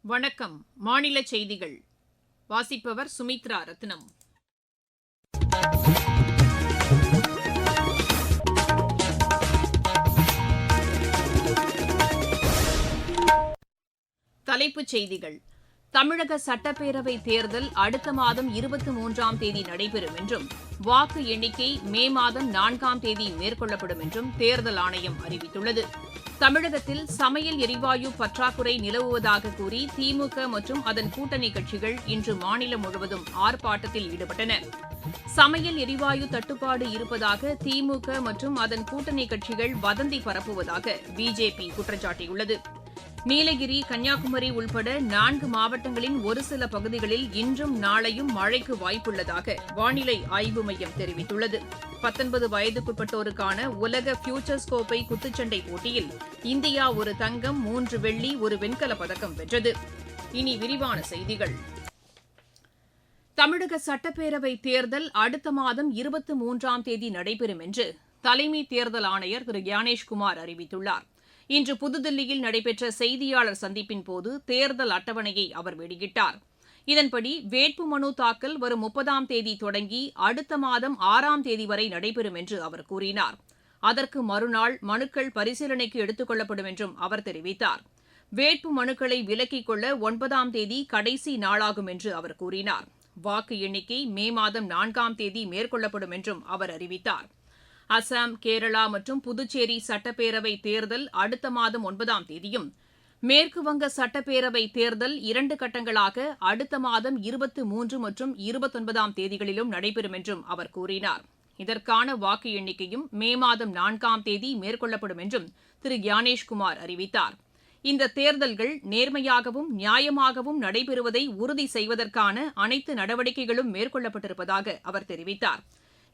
வணக்கம். மாநில செய்திகள் வாசிப்பவர் சுமித்ரா ரத்னம். தலைப்புச் செய்திகள். தமிழக சட்டப்பேரவைத் தேர்தல் அடுத்த மாதம் 23ஆம் தேதி நடைபெறும் என்றும் வாக்கு எண்ணிக்கை மே மாதம் 4ஆம் தேதி மேற்கொள்ளப்படும் என்றும் தேர்தல் ஆணையம் அறிவித்துள்ளது. தமிழகத்தில் சமையல் எரிவாயு பற்றாக்குறை நிலவுவதாக கூறி திமுக மற்றும் அதன் கூட்டணி கட்சிகள் இன்று மாநிலம் முழுவதும் ஆர்ப்பாட்டத்தில் ஈடுபட்டன. சமையல் எரிவாயு தட்டுப்பாடு இருப்பதாக திமுக மற்றும் அதன் கூட்டணி கட்சிகள் வதந்தி பரப்புவதாக பிஜேபி குற்றம் சாட்டியுள்ளது. நீலகிரி, கன்னியாகுமரி உள்பட 4 மாவட்டங்களின் ஒரு சில பகுதிகளில் இன்றும் நாளையும் மழைக்கு வாய்ப்புள்ளதாக வானிலை ஆய்வு மையம் தெரிவித்துள்ளது. 19 வயதுக்குட்பட்டோருக்கான உலக ஃபியூச்சர்ஸ் கோப்பை குத்துச்சண்டை போட்டியில் இந்தியா ஒரு தங்கம், 3 வெள்ளி, 1 வெண்கலப் பதக்கம் வென்றது. இனி விரிவான செய்திகள். தமிழக சட்டப்பேரவைத் தேர்தல் அடுத்த மாதம் 23ஆம் தேதி நடைபெறும் என்று தலைமை தேர்தல் ஆணையர் திரு ஞானேஷ்குமார் அறிவித்துள்ளார். இன்று புதுதில்லியில் நடைபெற்ற செய்தியாளர் சந்திப்பின்போது தேர்தல் அட்டவணையை அவர் வெளியிட்டார். இதன்படி வேட்புமனு தாக்கல் வரும் 30ஆம் தேதி தொடங்கி அடுத்த மாதம் 6ஆம் தேதி வரை நடைபெறும் என்று அவர் கூறினார். அதற்கு மறுநாள் மனுக்கள் பரிசீலனைக்கு எடுத்துக் கொள்ளப்படும் என்றும் அவர் தெரிவித்தார். வேட்பு மனுக்களை விலக்கிக் கொள்ள 9ஆம் தேதி கடைசி நாளாகும் என்று அவர் கூறினார். வாக்கு எண்ணிக்கை மே மாதம் 4ஆம் தேதி மேற்கொள்ளப்படும் என்றும் அவர் அறிவித்தார். அசாம், கேரளா மற்றும் புதுச்சேரி சட்டப்பேரவை தேர்தல் அடுத்த மாதம் 9ஆம் தேதியும், மேற்குவங்க சட்டப்பேரவை தேர்தல் 2 கட்டங்களாக அடுத்த மாதம் 23 மற்றும் 29ஆம் தேதிகளிலும் நடைபெறும் என்றும் அவர் கூறினார். இதற்கான வாக்கு எண்ணிக்கையும் மே மாதம் 4ஆம் தேதி மேற்கொள்ளப்படும் என்றும் திரு ஞானேஷ்குமார் அறிவித்தார். இந்த தேர்தல்கள் நேர்மையாகவும் நியாயமாகவும் நடைபெறுவதை உறுதி செய்வதற்கான அனைத்து நடவடிக்கைகளும் மேற்கொள்ளப்பட்டிருப்பதாக அவர் தெரிவித்தார்.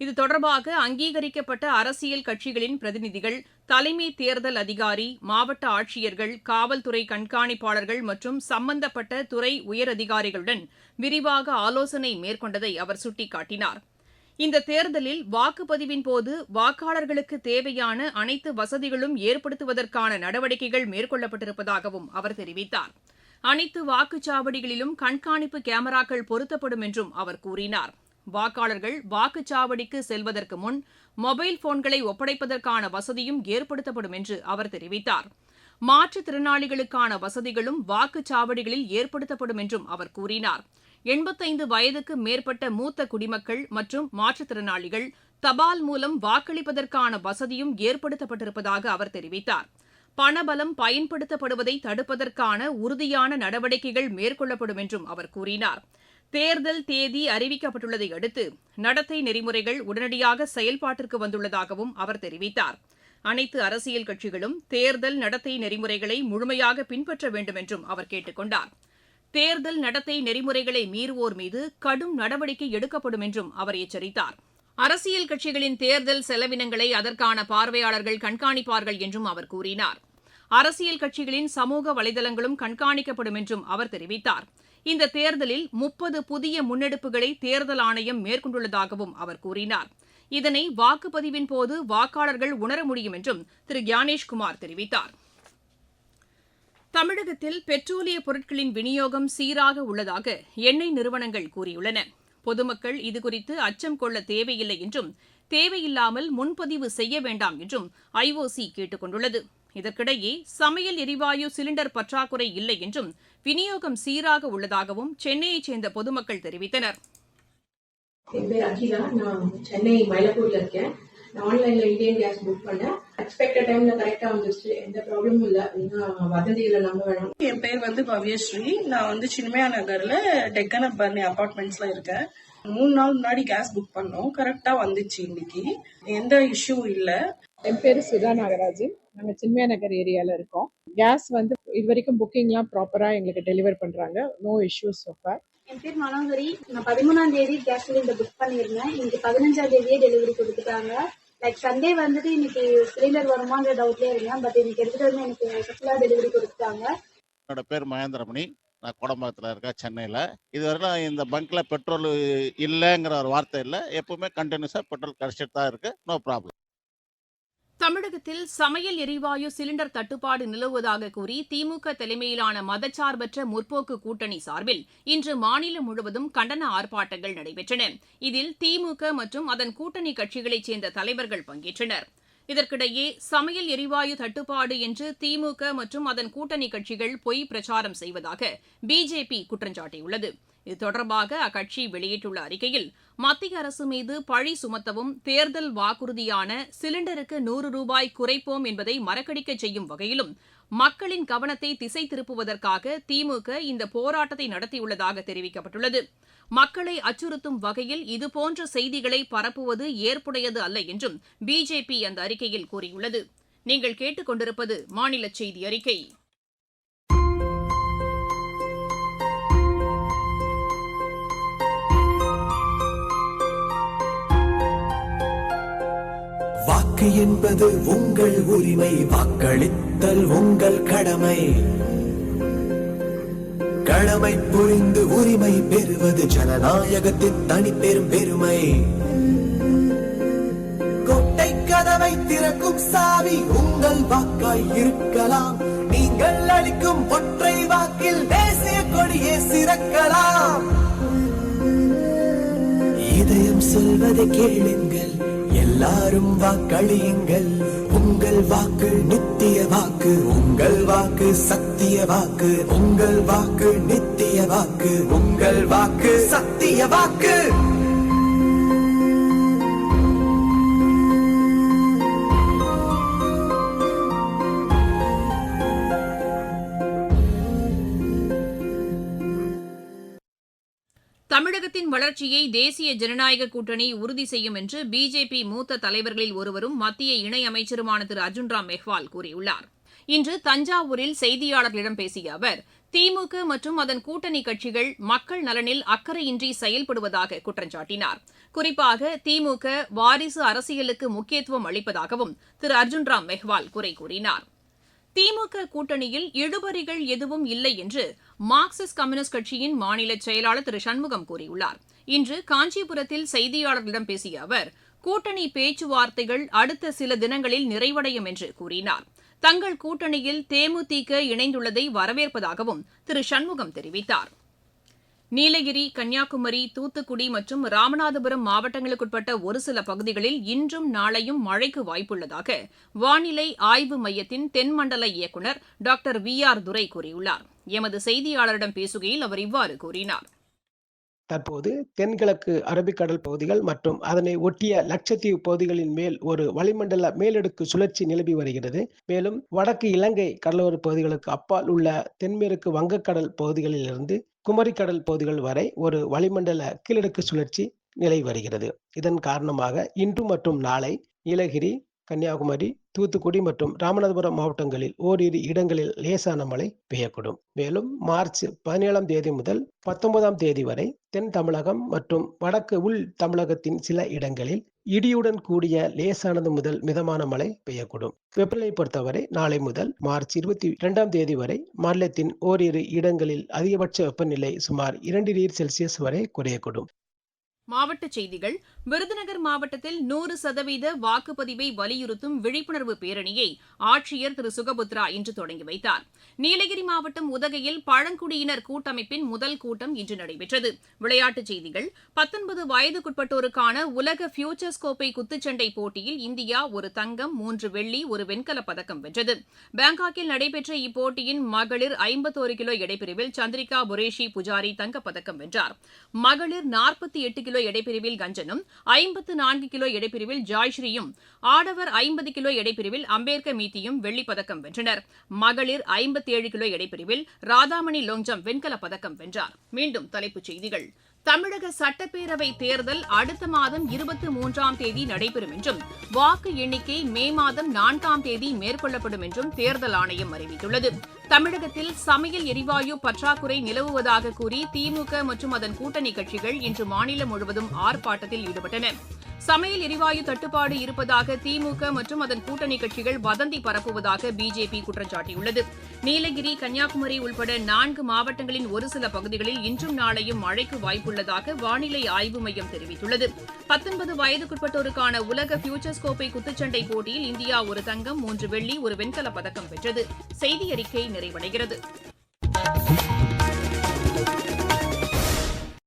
இது தொடர்பாக அங்கீகரிக்கப்பட்ட அரசியல் கட்சிகளின் பிரதிநிதிகள், தலைமை தேர்தல் அதிகாரி, மாவட்ட ஆட்சியர்கள், காவல்துறை கண்காணிப்பாளர்கள் மற்றும் சம்பந்தப்பட்ட துறை உயரதிகாரிகளுடன் விரிவாக ஆலோசனை மேற்கொண்டதை அவர் சுட்டிக்காட்டினார். இந்த தேர்தலில் வாக்குப்பதிவின் போது வாக்காளர்களுக்கு தேவையான அனைத்து வசதிகளும் ஏற்படுத்துவதற்கான நடவடிக்கைகள் மேற்கொள்ளப்பட்டிருப்பதாகவும் அவர் தெரிவித்தார். அனைத்து வாக்குச்சாவடிகளிலும் கண்காணிப்பு கேமராக்கள் பொருத்தப்படும் என்றும் அவர் கூறினார். வாக்காளர்கள் வாக்குச்சாவடிக்கு செல்வதற்கு முன் மொபைல் போன்களை ஒப்படைப்பதற்கான வசதியும் ஏற்படுத்தப்படும் என்று அவர் தெரிவித்தார். மாற்றுத்திறனாளிகளுக்கான வசதிகளும் வாக்குச்சாவடிகளில் ஏற்படுத்தப்படும் என்றும் அவர் கூறினார். 85 வயதுக்கு மேற்பட்ட மூத்த குடிமக்கள் மற்றும் மாற்றுத்திறனாளிகள் தபால் மூலம் வாக்களிப்பதற்கான வசதியும் ஏற்படுத்தப்பட்டிருப்பதாக அவர் தெரிவித்தார். பணபலம் பயன்படுத்தப்படுவதை தடுப்பதற்கான உறுதியான நடவடிக்கைகள் மேற்கொள்ளப்படும் என்றும் அவர் கூறினார். தேர்தல் தேதி அறிவிக்கப்பட்டுள்ளதை அடுத்து நடத்தை நெறிமுறைகள் உடனடியாக செயல்பாட்டிற்கு வந்துள்ளதாகவும் அவர் தெரிவித்தார். அனைத்து அரசியல் கட்சிகளும் தேர்தல் நடத்தை நெறிமுறைகளை முழுமையாக பின்பற்ற வேண்டும் என்றும் அவர் கேட்டுக் கொண்டார். தேர்தல் நடத்தை நெறிமுறைகளை மீறுவோர் மீது கடும் நடவடிக்கை எடுக்கப்படும் என்றும் அவர் எச்சரித்தார். அரசியல் கட்சிகளின் தேர்தல் செலவினங்களை அதற்கான பார்வையாளர்கள் கண்காணிப்பார்கள் என்றும் அவர் கூறினார். அரசியல் கட்சிகளின் சமூக வலைதளங்களும் கண்காணிக்கப்படும் என்றும் அவர் தெரிவித்தார். இந்த தேர்தலில் 30 புதிய முன்னெடுப்புகளை தேர்தல் ஆணையம் மேற்கொண்டுள்ளதாகவும் அவர் கூறினார். இதனை வாக்குப்பதிவின் போது வாக்காளர்கள் உணர முடியும் என்றும் திரு ஞானேஷ்குமார் தெரிவித்தார். தமிழகத்தில் பெட்ரோலிய பொருட்களின் விநியோகம் சீராக உள்ளதாக எண்ணெய் நிறுவனங்கள் கூறியுள்ளன. பொதுமக்கள் இதுகுறித்து அச்சம் கொள்ள தேவையில்லை என்றும், தேவையில்லாமல் முன்பதிவு செய்ய வேண்டாம் என்றும் ஐஓசி கேட்டுக் கொண்டுள்ளது. இதற்கிடையே சமையல் எரிவாயு சிலிண்டர் பற்றாக்குறை இல்லை என்றும், விநியோகம் சீராக உள்ளதாகவும் சென்னையைச் சேர்ந்த பொதுமக்கள் தெரிவித்தனர். என் பேர் அகிலா. நான் சென்னை மயிலாப்பூர்ல இருக்கேன். நான் ஆன்லைன்ல இந்தியன் கேஸ் புக் பண்ணேன். எக்ஸ்பெக்டட் டைம்ல கரெக்டா வந்துச்சு. எந்த ப்ராப்ளமும் இல்ல. வதந்திகளை நம்ப வேணும். என் பேர் பவ்யஸ்ரீ. நான் சின்மயா நகர்ல டெக்கன் பர்னி அபார்ட்மெண்ட்ஸ்ல இருக்கேன். 3 நாள் முன்னாடி கேஸ் புக் பண்ணோம். கரெக்டா வந்துச்சு. இன்னைக்கு எந்த இஷ்யூவும் இல்ல. என் பேரு சுதா நாகராஜன். நாங்க சின்மயா நகர் ஏரியால இருக்கோம். கேஸ் இது வரைக்கும் புக்கிங்லாம் ப்ராப்பரா எங்களுக்கு டெலிவர் பண்றாங்க. No issues so far. என் பேர் மனோகரி. நான் 13ஆம் தேதி கேஸ் சிலிண்டர் புக் பண்ணிருந்தேன். இன்னைக்கு 15ஆம் தேதியே டெலிவரி கொடுத்துட்டாங்க. சண்டே இன்னைக்கு சிலிண்டர் வருமாங்கிற டவுட்லயே இருந்தேன். பட் இன்னைக்கு எடுத்துட்டு வந்து எனக்கு சக்சஸ்ஃபுல்லா டெலிவரி கொடுத்துட்டாங்க. என்னோட பேர் மகேந்திரமணி. நான் கோடம்பாக்கத்தில் இருக்கேன், சென்னையில். இதுவரையிலும் இந்த பங்க்ல பெட்ரோல் இல்லைங்கிற ஒரு வார்த்தை இல்லை. எப்பவுமே கண்டினியூஸாக பெட்ரோல் கிடைச்சிட்டு தான் இருக்கு. No problem. தமிழகத்தில் சமையல் எரிவாயு சிலிண்டர் தட்டுப்பாடு நிலவுவதாக கூறி திமுக தலைமையிலான மதச்சார்பற்ற முற்போக்கு கூட்டணி சார்பில் இன்று மாநிலம் முழுவதும் கண்டன ஆர்ப்பாட்டங்கள் நடைபெற்றன. இதில் திமுக மற்றும் அதன் கூட்டணி கட்சிகளைச் சேர்ந்த தலைவர்கள் பங்கேற்றனர். இதற்கிடையே சமையல் எரிவாயு தட்டுப்பாடு என்று திமுக மற்றும் அதன் கூட்டணி கட்சிகள் பொய் பிரச்சாரம் செய்வதாக பிஜேபி குற்றம் சாட்டியுள்ளது. இது தொடர்பாக அக்கட்சி வெளியிட்டுள்ள அறிக்கையில், மத்திய அரசு மீது பழி சுமத்தவும் தேர்தல் வாக்குறுதியான சிலிண்டருக்கு 100 ரூபாய் குறைப்போம் என்பதை மறக்கடிக்க செய்யும் வகையிலும் மக்களின் கவனத்தை திசை திருப்புவதற்காக திமுக இந்த போராட்டத்தை நடத்தியுள்ளதாக தெரிவிக்கப்பட்டுள்ளது. மக்களை அச்சுறுத்தும் வகையில் இதுபோன்ற செய்திகளை பரப்புவது ஏற்புடையது அல்ல என்றும் பிஜேபி அந்த அறிக்கையில் கூறியுள்ளது. நீங்கள் கேட்டுக்கொண்டிருப்பது மாநில செய்தி அறிக்கை. வாக்கு என்பது உங்கள் உரிமை, வாக்களித்தல் உங்கள் கடமை. கடமை புரிந்து உரிமை பெறுவது ஜனநாயகத்தின் தனிப்பெரும் பெருமை. கோட்டை கதவை திறக்கும் சாவி உங்கள் வாக்காய் இருக்கலாம். நீங்கள் அளிக்கும் ஒற்றை வாக்கில் தேசிய கொடியே சிறக்கலாம். இதயம் சொல்வதை கேளுங்கள், எல்லாரும் வாக்களியுங்கள். உங்கள் வாக்கு நித்திய வாக்கு, உங்கள் வாக்கு சத்திய வாக்கு. உங்கள் வாக்கு நித்திய வாக்கு, உங்கள் வாக்கு சத்திய வாக்கு. தமிழகத்தின் வளர்ச்சியை தேசிய ஜனநாயக கூட்டணி உறுதி செய்யும் என்று பிஜேபி மூத்த தலைவர்களில் ஒருவரும் மத்திய இணையமைச்சருமான திரு அர்ஜுன் ராம் மெஹ்வால் கூறியுள்ளார். இன்று தஞ்சாவூரில் செய்தியாளர்களிடம் பேசிய அவர், திமுக மற்றும் அதன் கூட்டணி கட்சிகள் மக்கள் நலனில் அக்கறையின்றி செயல்படுவதாக குற்றம் சாட்டினார். குறிப்பாக திமுக வாரிசு அரசியலுக்கு முக்கியத்துவம் அளிப்பதாகவும் திரு அர்ஜுன் ராம் மெஹ்வால் குறை கூறினார். திமுக கூட்டணியில் இழுபறிகள் எதுவும் இல்லை என்று மார்க்சிஸ்ட் கம்யூனிஸ்ட் கட்சியின் மாநில செயலாளர் திரு சண்முகம் கூறியுள்ளார். இன்று காஞ்சிபுரத்தில் செய்தியாளர்களிடம் பேசிய அவர், கூட்டணி பேச்சுவார்த்தைகள் அடுத்த சில தினங்களில் நிறைவடையும் என்று கூறினார். தங்கள் கூட்டணியில் தேமுதிக இணைந்துள்ளதை வரவேற்பதாகவும் திரு சண்முகம் தெரிவித்தார். நீலகிரி, கன்னியாகுமரி, தூத்துக்குடி மற்றும் ராமநாதபுரம் மாவட்டங்களுக்குட்பட்ட ஒரு சில பகுதிகளில் இன்றும் நாளையும் மழைக்கு வாய்ப்புள்ளதாக வானிலை ஆய்வு மையத்தின் தென்மண்டல இயக்குநர் டாக்டர் VR துரை கூறியுள்ளார். எமது செய்தியாளரிடம் பேசுகையில் அவர் இவ்வாறு கூறினார். தற்போது தென்கிழக்கு அரபிக்கடல் பகுதிகள் மற்றும் அதனை ஒட்டிய லட்சத்தீவு பகுதிகளின் மேல் ஒரு வளிமண்டல மேலடுக்கு சுழற்சி நிலவி வருகிறது. மேலும் வடக்கு இலங்கை கடலோர பகுதிகளுக்கு அப்பால் உள்ள தென்மேற்கு வங்கக்கடல் பகுதிகளிலிருந்து குமரிக்கடல் பகுதிகள் வரை ஒரு வளிமண்டல கீழடுக்கு சுழற்சி நிலவி வருகிறது. இதன் காரணமாக இன்று மற்றும் நாளை நீலகிரி, கன்னியாகுமரி, தூத்துக்குடி மற்றும் ராமநாதபுரம் மாவட்டங்களில் ஓரிரு இடங்களில் லேசான மழை பெய்யக்கூடும். மேலும் மார்ச் 17ஆம் தேதி முதல் 19ஆம் தேதி வரை தென் தமிழகம் மற்றும் வடக்கு உள் தமிழகத்தின் சில இடங்களில் இடியுடன் கூடிய லேசானது முதல் மிதமான மழை பெய்யக்கூடும். வெப்பநிலை பொறுத்தவரை நாளை முதல் மார்ச் 22ஆம் தேதி வரை மாநிலத்தின் ஓரிரு இடங்களில் அதிகபட்ச வெப்பநிலை சுமார் 2 டிகிரி செல்சியஸ் வரை குறையக்கூடும். மாவட்டச் செய்திகள். விருதுநகர் மாவட்டத்தில் 100% வாக்குப்பதிவை வலியுறுத்தும் விழிப்புணர்வு பேரணியை ஆட்சியர் திரு சுகபுத்ரா இன்று தொடங்கி வைத்தார். நீலகிரி மாவட்டம் உதகையில் பழங்குடியினர் கூட்டமைப்பின் முதல் கூட்டம் இன்று நடைபெற்றது. விளையாட்டுச் செய்திகள். 19 வயதுக்குட்பட்டோருக்கான உலக ஃபியூச்சர்ஸ் கோப்பை குத்துச்சண்டை போட்டியில் இந்தியா ஒரு தங்கம், 3 வெள்ளி, 1 வெண்கலப் பதக்கம் வென்றது. பாங்காக்கில் நடைபெற்ற இப்போட்டியின் மகளிர் 51 கிலோ எடைப்பிரிவில் சந்திரிகா புரேஷி புஜாரி தங்கப்பதக்கம் வென்றார். மகளிர் 48 கிலோ எடைப்பிரிவில் கஞ்சனும், 54 கிலோ எடைப்பிரிவில் ஜாய்ஸ்ரீயும், ஆடவர் 50 கிலோ எடைப்பிரிவில் அம்பேர்கர் மீத்தியும் வெள்ளிப்பதக்கம் வென்றனர். மகளிர் 57 கிலோ எடைப்பிரிவில் ராதாமணி லோங்ஜம் வெண்கலப் பதக்கம் வென்றார். மீண்டும் தலைப்புச் செய்திகள். தமிழக சட்டப்பேரவை தேர்தல் அடுத்த மாதம் 23ஆம் தேதி நடைபெறும் என்றும் வாக்கு எண்ணிக்கை மே மாதம் 4ஆம் தேதி மேற்கொள்ளப்படும் என்றும் தேர்தல் ஆணையம் அறிவித்துள்ளது. தமிழகத்தில் சமையல் எரிவாயு பற்றாக்குறை நிலவுவதாக கூறி திமுக மற்றும் அதன் கூட்டணி கட்சிகள் இன்று மாநிலம் முழுவதும் ஆர்ப்பாட்டத்தில் ஈடுபட்டன. சமையல் எரிவாயு தட்டுப்பாடு இருப்பதாக திமுக மற்றும் அதன் கூட்டணி கட்சிகள் வதந்தி பரப்புவதாக பிஜேபி குற்றம் சாட்டியுள்ளது. நீலகிரி, கன்னியாகுமரி உள்பட 4 மாவட்டங்களின் ஒரு சில பகுதிகளில் இன்றும் நாளையும் மழைக்கு வாய்ப்புள்ளதாக வானிலை ஆய்வு மையம் தெரிவித்துள்ளது. 19 வயதுக்குட்பட்டோருக்கான உலக ஃபியூச்சர்ஸ் கோப்பை குத்துச்சண்டை போட்டியில் இந்தியா ஒரு தங்கம், 3 வெள்ளி, 1 வெண்கலப் பதக்கம் வென்றது. செய்தி அறிக்கை நிறைவடைகிறது.